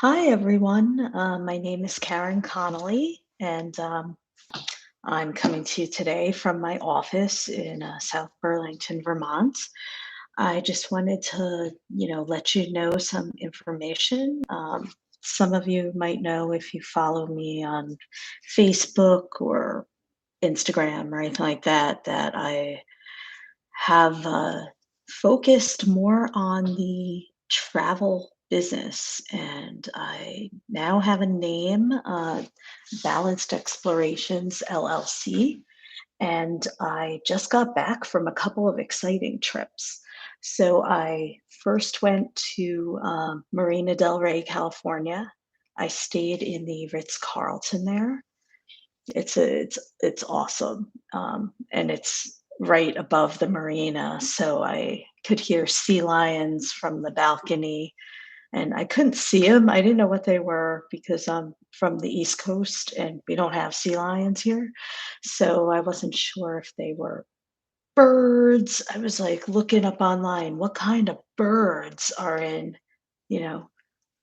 Hi, everyone. My name is Karen Connolly, and I'm coming to you today from my office in South Burlington, Vermont. I just wanted to, let you know some information. Some of you might know if you follow me on Facebook or Instagram or anything like that, that I have focused more on the travel business, and I now have a name, Balanced Explorations LLC, and I just got back from a couple of exciting trips. So I first went to Marina Del Rey, California. I stayed in the Ritz Carlton there. It's awesome, and it's right above the marina, so I could hear sea lions from the balcony, and I couldn't see them. I didn't know what they were because I'm from the East Coast and we don't have sea lions here, so I wasn't sure if they were birds. I was, like, looking up online, what kind of birds are in, you know,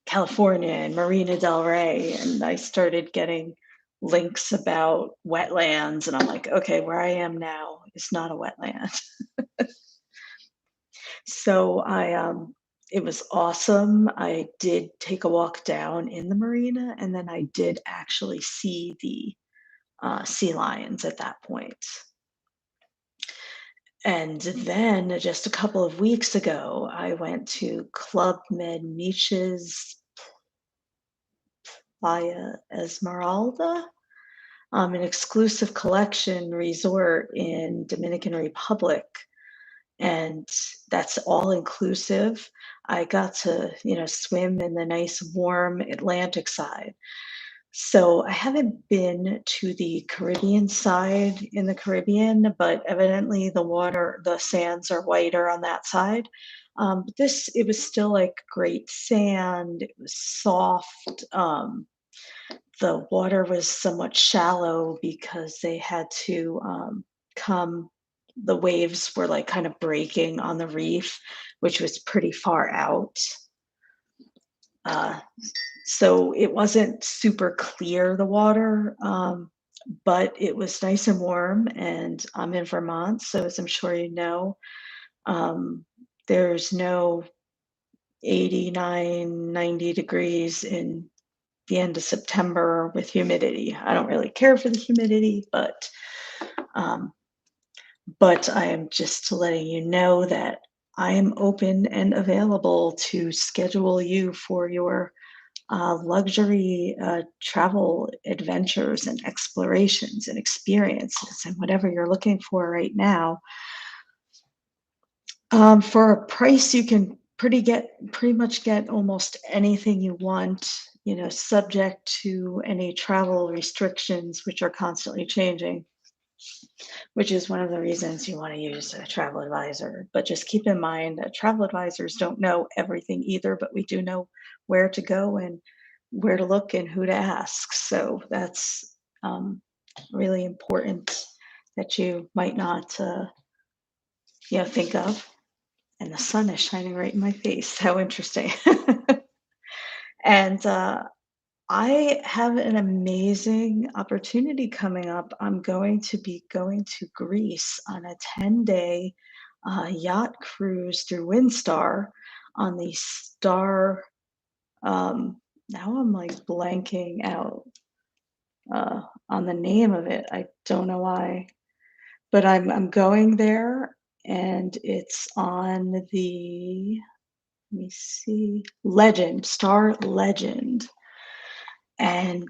California and Marina Del Rey, and I started getting links about wetlands, and I'm like, okay, where I am now is not a wetland. So it was awesome. I did take a walk down in the marina, and then I did actually see the sea lions at that point. And then just a couple of weeks ago, I went to Club Med Niche's Playa Esmeralda, an exclusive collection resort in Dominican Republic, and that's all inclusive. I got to, swim in the nice warm Atlantic side. So I haven't been to the Caribbean side in the Caribbean, but evidently the sands are whiter on that side. But it was still like great sand. It was soft. The water was somewhat shallow because they had to come the waves were like kind of breaking on the reef, which was pretty far out. Uh, so it wasn't super clear, the water, but it was nice and warm. And I'm in Vermont, so as I'm sure you know, um, there's no 89, 90 degrees in the end of September with humidity. I don't really care for the humidity, um, but I am just letting you know that I am open and available to schedule you for your luxury travel adventures and explorations and experiences and whatever you're looking for right now. For a price, you can pretty much get almost anything you want, subject to any travel restrictions, which are constantly changing, which is one of the reasons you want to use a travel advisor. But just keep in mind that travel advisors don't know everything either, but we do know where to go and where to look and who to ask. So that's really important that you might not, think of. And the sun is shining right in my face. How interesting. And I have an amazing opportunity coming up. I'm going to be going to Greece on a 10-day yacht cruise through Windstar on the Star. Now I'm like blanking out on the name of it. I don't know why, but I'm going there, and it's on the, let me see, Legend, Star Legend, and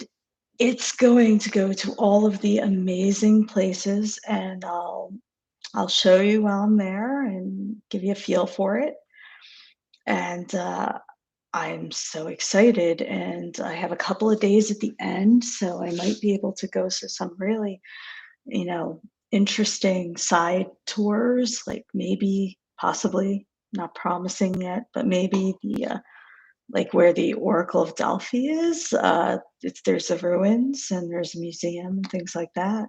it's going to go to all of the amazing places, and I'll show you while I'm there and give you a feel for it. And I'm so excited, and I have a couple of days at the end, so I might be able to go to some really, you know, interesting side tours, like maybe, possibly, not promising yet, but maybe like where the Oracle of Delphi is. There's the ruins and there's a museum and things like that.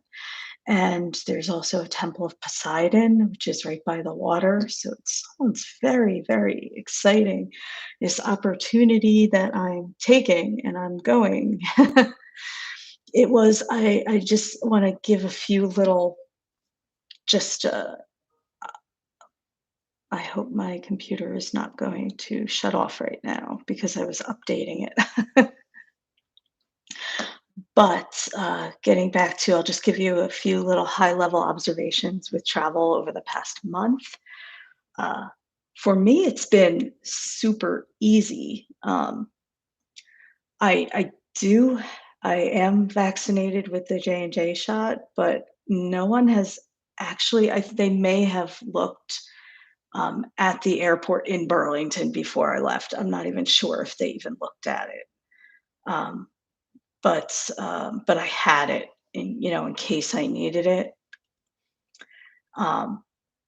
And there's also a temple of Poseidon, which is right by the water. So it sounds very, very exciting. This opportunity that I'm taking and I'm going. I just want to give a few little, just, I hope my computer is not going to shut off right now because I was updating it. But getting back to, I'll just give you a few little high level observations with travel over the past month. Uh, for me, it's been super easy. I do, I am vaccinated with the J&J shot, but no one has actually, they may have looked at the airport in Burlington before I left. I'm not even sure if they even looked at it. Um, but I had it in case I needed it. Um,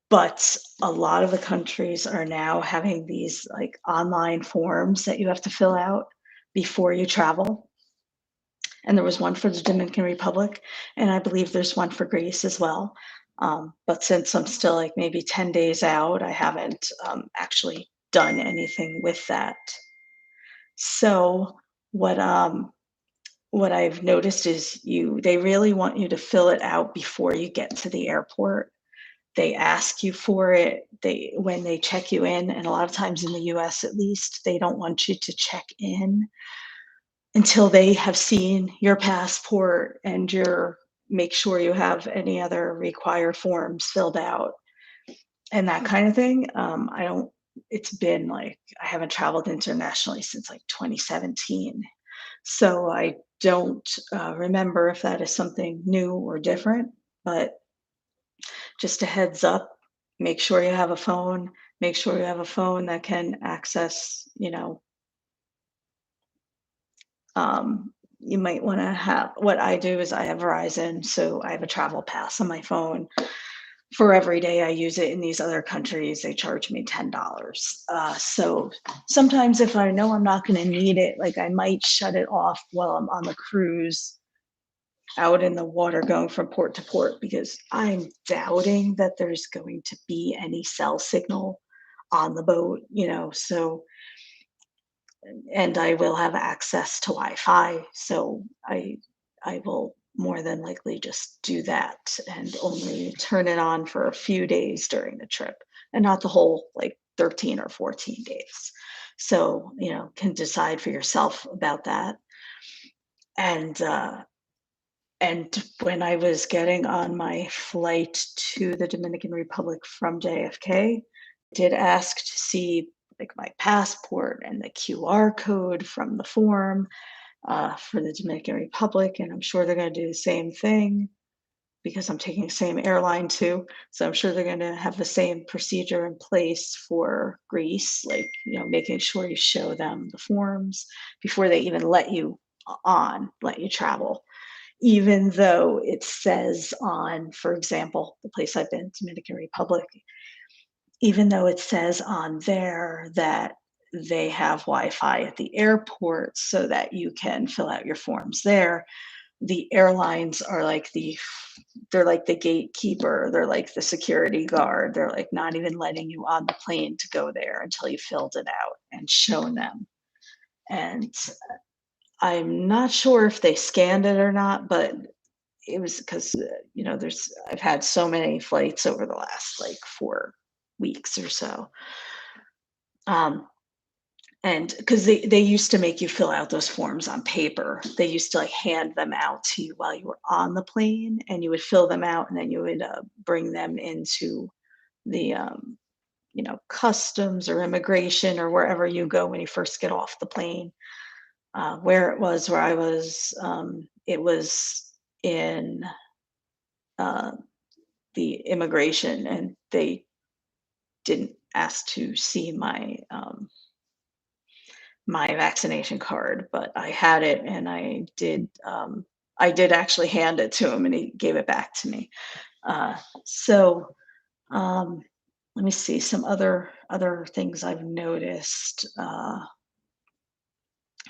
but a lot of the countries are now having these like online forms that you have to fill out before you travel. And there was one for the Dominican Republic, and I believe there's one for Greece as well. But since I'm still like maybe 10 days out, I haven't actually done anything with that. So what what I've noticed is they really want you to fill it out before you get to the airport. They ask you for it. They when they check you in, and a lot of times in the US at least, they don't want you to check in until they have seen your passport and your make sure you have any other required forms filled out and that kind of thing. I don't It's been like I haven't traveled internationally since like 2017. So I don't remember if that is something new or different, but just a heads up, make sure you have a phone, make sure you have a phone that can access, you might want to have what I do is I have Verizon, so I have a travel pass on my phone. For every day I use it in these other countries, they charge me $10. So sometimes if I know I'm not going to need it, like I might shut it off while I'm on the cruise out in the water going from port to port because I'm doubting that there's going to be any cell signal on the boat. So and I will have access to Wi-Fi, so I will more than likely just do that and only turn it on for a few days during the trip and not the whole like 13 or 14 days. So, can decide for yourself about that. And and when I was getting on my flight to the Dominican Republic from JFK, did ask to see like my passport and the QR code from the form for the Dominican Republic, and I'm sure they're going to do the same thing because I'm taking the same airline too. So I'm sure they're going to have the same procedure in place for Greece, like making sure you show them the forms before they even let you travel, even though it says on, for example, the place I've been, Dominican Republic, even though it says on there that they have Wi-Fi at the airport so that you can fill out your forms there, the airlines are like they're like the gatekeeper, they're like the security guard. They're like not even letting you on the plane to go there until you filled it out and shown them. And I'm not sure if they scanned it or not, but it was because there's I've had so many flights over the last like 4 weeks or so. Um, and because they used to make you fill out those forms on paper. They used to like hand them out to you while you were on the plane, and you would fill them out, and then you would bring them into the customs or immigration or wherever you go when you first get off the plane. Where I was, it was in uh, the immigration, and they didn't ask to see my vaccination card, but I had it, and I did actually hand it to him, and he gave it back to me. Uh, so um, let me see some other things I've noticed.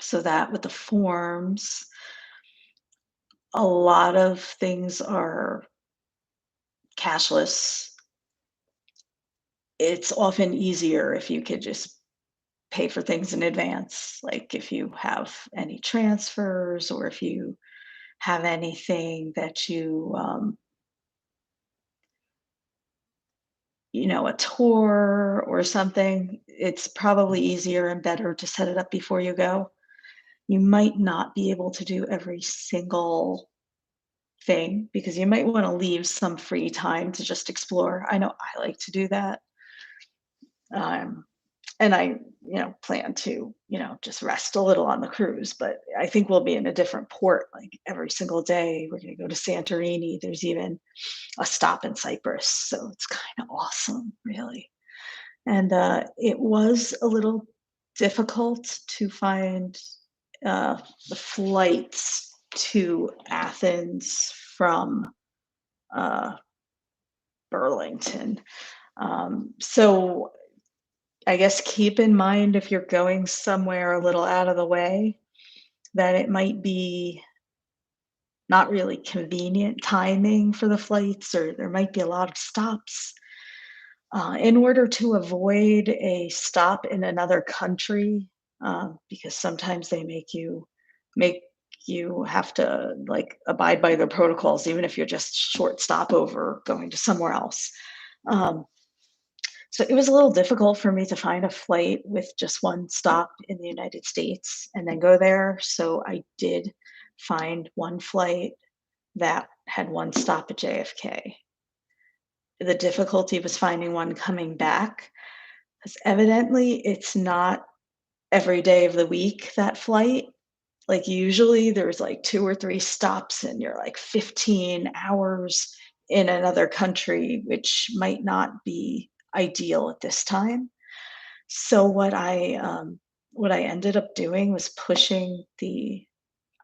So that with the forms, a lot of things are. cashless, it's often easier if you could just pay for things in advance, like if you have any transfers or if you have anything that a tour or something, it's probably easier and better to set it up before you go. You might not be able to do every single thing because you might want to leave some free time to just explore. I know I like to do that. Um, and I plan to, just rest a little on the cruise, but I think we'll be in a different port like every single day. We're going to go to Santorini. There's even a stop in Cyprus. So it's kind of awesome, really. And it was a little difficult to find the flights to Athens from uh, Burlington. So I guess keep in mind if you're going somewhere a little out of the way that it might be not really convenient timing for the flights, or there might be a lot of stops. In order to avoid a stop in another country, because sometimes they make you have to like abide by their protocols, even if you're just short stopover going to somewhere else. Um, so it was a little difficult for me to find a flight with just one stop in the United States and then go there. So I did find one flight that had one stop at JFK. The difficulty was finding one coming back, because evidently it's not every day of the week, that flight. Like, usually there's, like, 2 or 3 stops and you're, like, 15 hours in another country, which might not be ideal at this time. So what I ended up doing was pushing the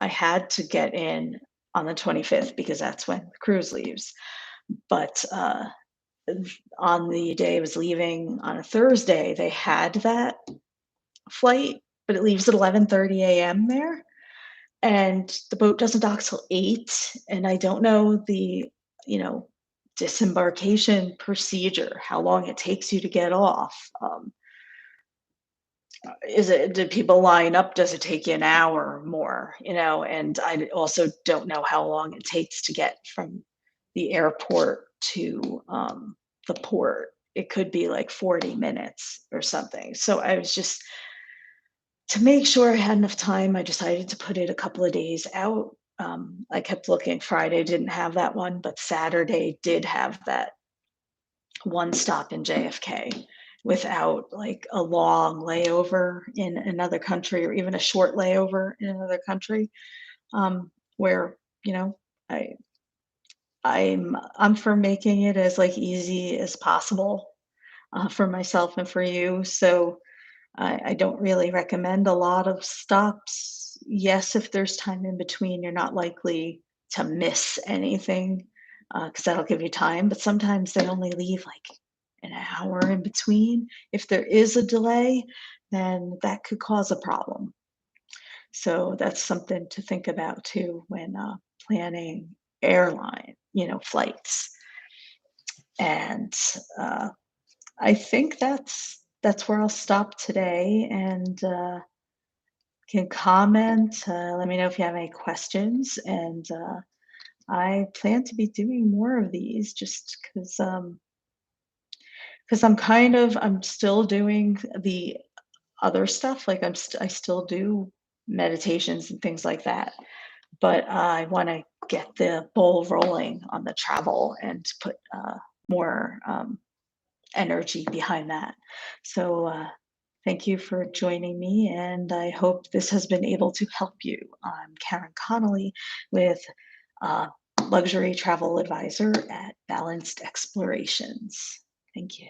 I had to get in on the 25th because that's when the cruise leaves, but, on the day I was leaving on a Thursday, they had that flight, but it leaves at 11:30 a.m. there, and the boat doesn't dock till 8, and I don't know you know, disembarkation procedure, how long it takes you to get off. Do people line up? Does it take you an hour or more? And I also don't know how long it takes to get from the airport to the port. It could be like 40 minutes or something. So I was just to make sure I had enough time, I decided to put it a couple of days out. I kept looking. Friday didn't have that one, but Saturday did have that one stop in JFK without like a long layover in another country or even a short layover in another country, where you know I I'm for making it as like easy as possible for myself and for you. So I don't really recommend a lot of stops. Yes, if there's time in between, you're not likely to miss anything because that'll give you time. But sometimes they only leave like an hour in between. If there is a delay, then that could cause a problem. So that's something to think about too when planning flights. And I think that's where I'll stop today and can comment. Let me know if you have any questions. And I plan to be doing more of these just because I'm still doing the other stuff. Like I still do meditations and things like that. But I want to get the ball rolling on the travel and put more energy behind that. So thank you for joining me, and I hope this has been able to help you. I'm Karen Connolly with uh, Luxury Travel Advisor at Balanced Explorations. Thank you.